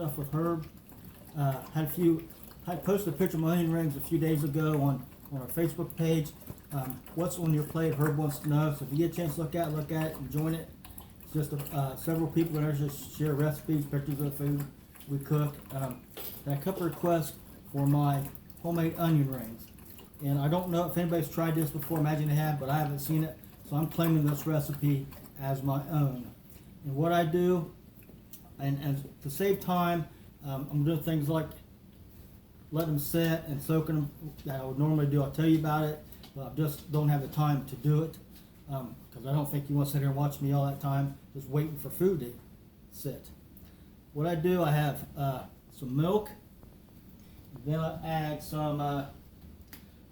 stuff with Herb. I posted a picture of my onion rings a few days ago on our Facebook page. What's on your plate? Herb wants to know. So if you get a chance to look at it and join it. It's just several people that are just share recipes, pictures of the food we cook. Got a couple requests for my homemade onion rings. And I don't know if anybody's tried this before, imagine they have, but I haven't seen it. So I'm claiming this recipe as my own. And what I do, and to save time, I'm doing things like let them sit and soaking them that I would normally do. I'll tell you about it, but I just don't have the time to do it because I don't think you want to sit here and watch me all that time just waiting for food to sit. What I do, I have some milk, then I add some, I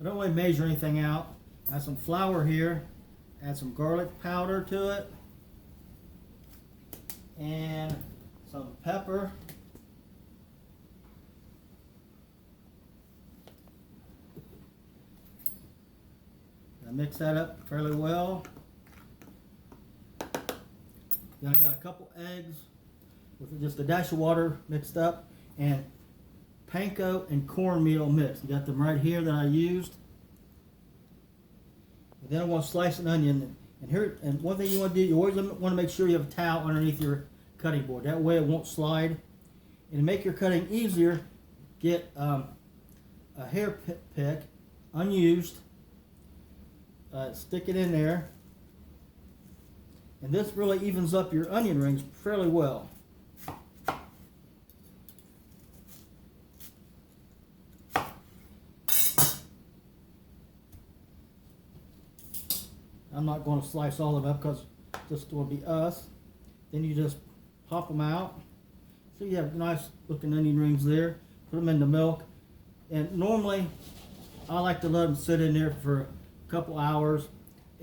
don't really measure anything out. I have some flour here, add some garlic powder to it, and some pepper. I mix that up fairly well. Then I got a couple eggs with just a dash of water mixed up, and panko and cornmeal mixed. You got them right here that I used. And then I want to slice an onion. And one thing you want to do, you always want to make sure you have a towel underneath your cutting board. That way it won't slide. And to make your cutting easier, get a hair pick, unused. Stick it in there. And this really evens up your onion rings fairly well. I'm not going to slice all of them up because this will be us. Then you just pop them out. So you have nice looking onion rings there. Put them in the milk. And normally I like to let them sit in there for a couple hours.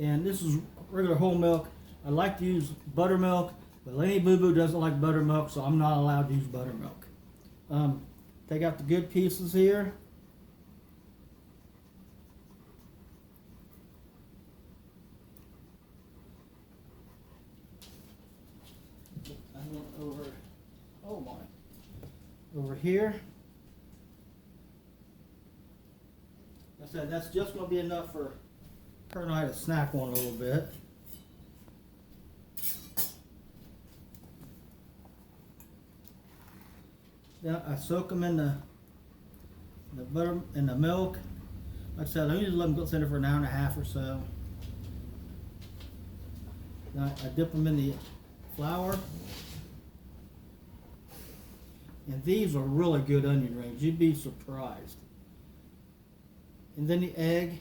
And this is regular whole milk. I like to use buttermilk, but Lenny Boo Boo doesn't like buttermilk, so I'm not allowed to use buttermilk. Take out the good pieces here. Over here. I said that's just going to be enough for her and I to snack on a little bit. Then I soak them in the butter and the milk. Like I said, I usually let them go sit there for an hour and a half or so. Then I dip them in the flour. And these are really good onion rings. You'd be surprised. And then the egg.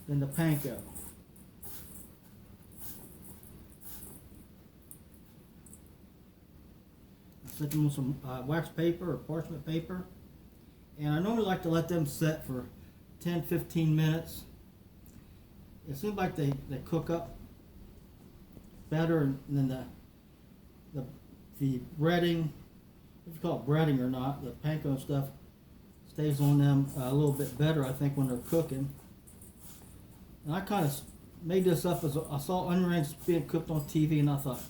Then the panko. I set them on some wax paper or parchment paper. And I normally like to let them set for 10-15 minutes. It seems like they cook up better than the breading, if you call it breading or not, the panko and stuff stays on them a little bit better, I think, when they're cooking. And I kind of made this up as I saw onion rings being cooked on TV, and I thought,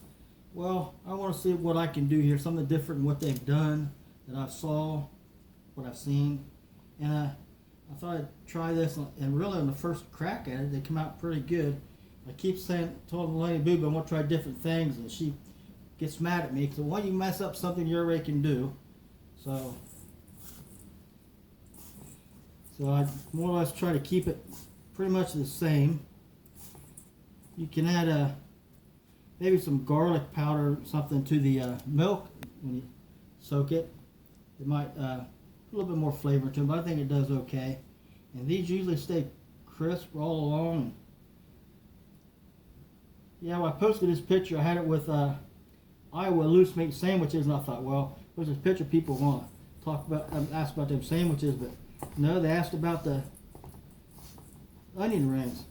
well, I want to see what I can do here, something different than what they've done that I saw, what I've seen. And I thought I'd try this, and really on the first crack at it, they come out pretty good. I keep told Lenny Boo Boo I want to try different things, and she gets mad at me because why you mess up something you already can do. So I more or less try to keep it pretty much the same. You can add maybe some garlic powder or something to the milk when you soak it. It might put a little bit more flavor to it, but I think it does okay. And these usually stay crisp all along. Yeah, when I posted this picture, I had it with Iowa loose meat sandwiches, and I thought, well, where's this picture people want to talk about, ask about them sandwiches, but no, they asked about the onion rings.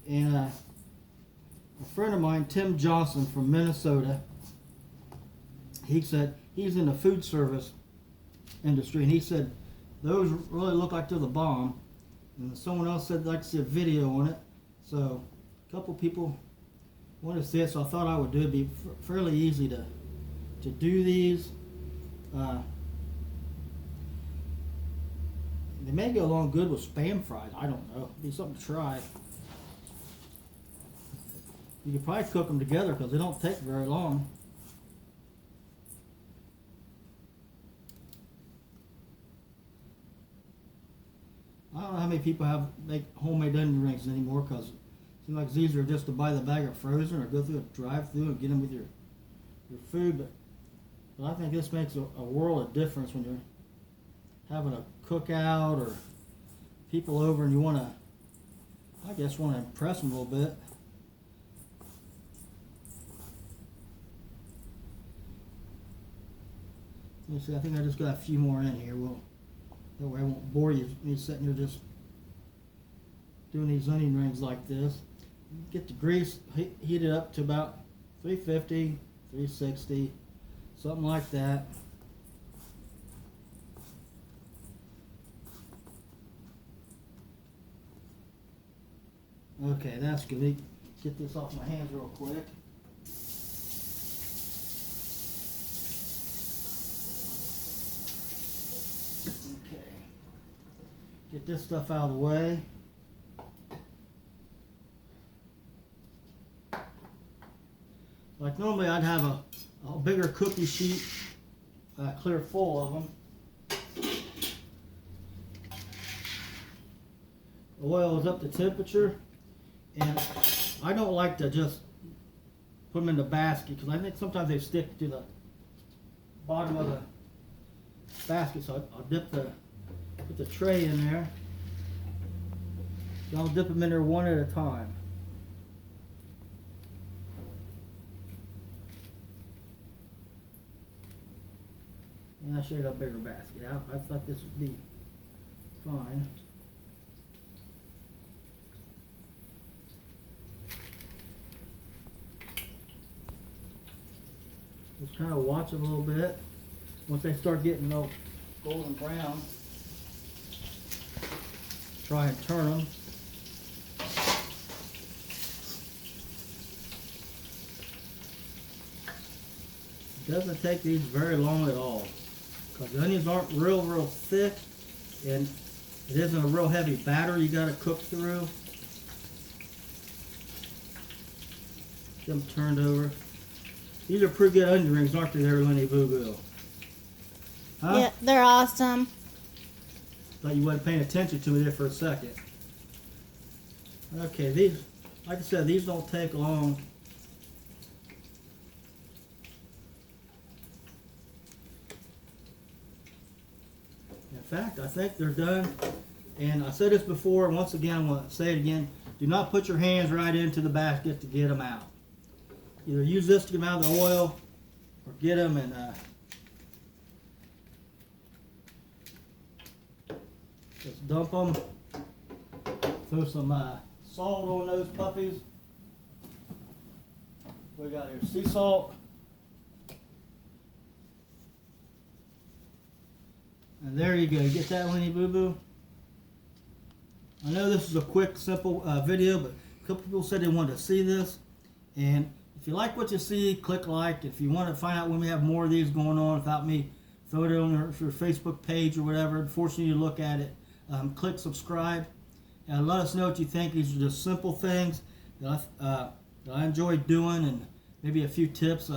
And a friend of mine, Tim Johnson from Minnesota, he said he's in the food service industry, and he said those really look like they're the bomb. And someone else said they'd like to see a video on it. So a couple people wanted to see it, so I thought I would do it. It'd be fairly easy to to do these. They may go along good with Spam fries. I don't know. It'd be something to try. You could probably cook them together because they don't take very long. I don't know how many people make homemade onion rings anymore, because it seems like it's easier just to buy the bag of frozen or go through a drive-through and get them with your food. But I think this makes a world of difference when you're having a cookout or people over and you want to impress them a little bit. Let me see, I think I just got a few more in here. That way I won't bore you me sitting here just doing these onion rings like this. Get the grease heated up to about 350, 360, something like that. Okay, that's good. Let me get this off my hands real quick. Get this stuff out of the way. Like normally I'd have a bigger cookie sheet clear full of them. The oil is up to temperature, and I don't like to just put them in the basket because I think sometimes they stick to the bottom of the basket, so I'll put the tray in there. I'll dip them in there one at a time. And I should have a bigger basket. I thought this would be fine. Just kind of watch them a little bit. Once they start getting those golden brown, try and turn them. It doesn't take these very long at all because the onions aren't real thick, and it isn't a real heavy batter you got to cook through. Get them turned over. These are pretty good onion rings, aren't they, there, Lenny Boo Boo? Huh? Yeah, they're awesome. Thought you wasn't paying attention to me there for a second. Okay, these, like I said, these don't take long. In fact, I think they're done. And I said this before, and once again, I'm going to say it again. Do not put your hands right into the basket to get them out. Either use this to get them out of the oil, or get them and just dump them. Throw some salt on those puppies. We got here sea salt. And there you go. You get that, Lenny Boo Boo? I know this is a quick, simple video, but a couple people said they wanted to see this. And if you like what you see, click like. If you want to find out when we have more of these going on without me throwing it on your Facebook page or whatever, forcing you to look at it, click subscribe. And let us know what you think. These are just simple things that I enjoy doing, and maybe a few tips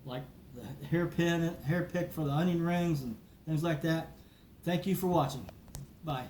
like the hair pick for the onion rings and things like that. Thank you for watching. Bye.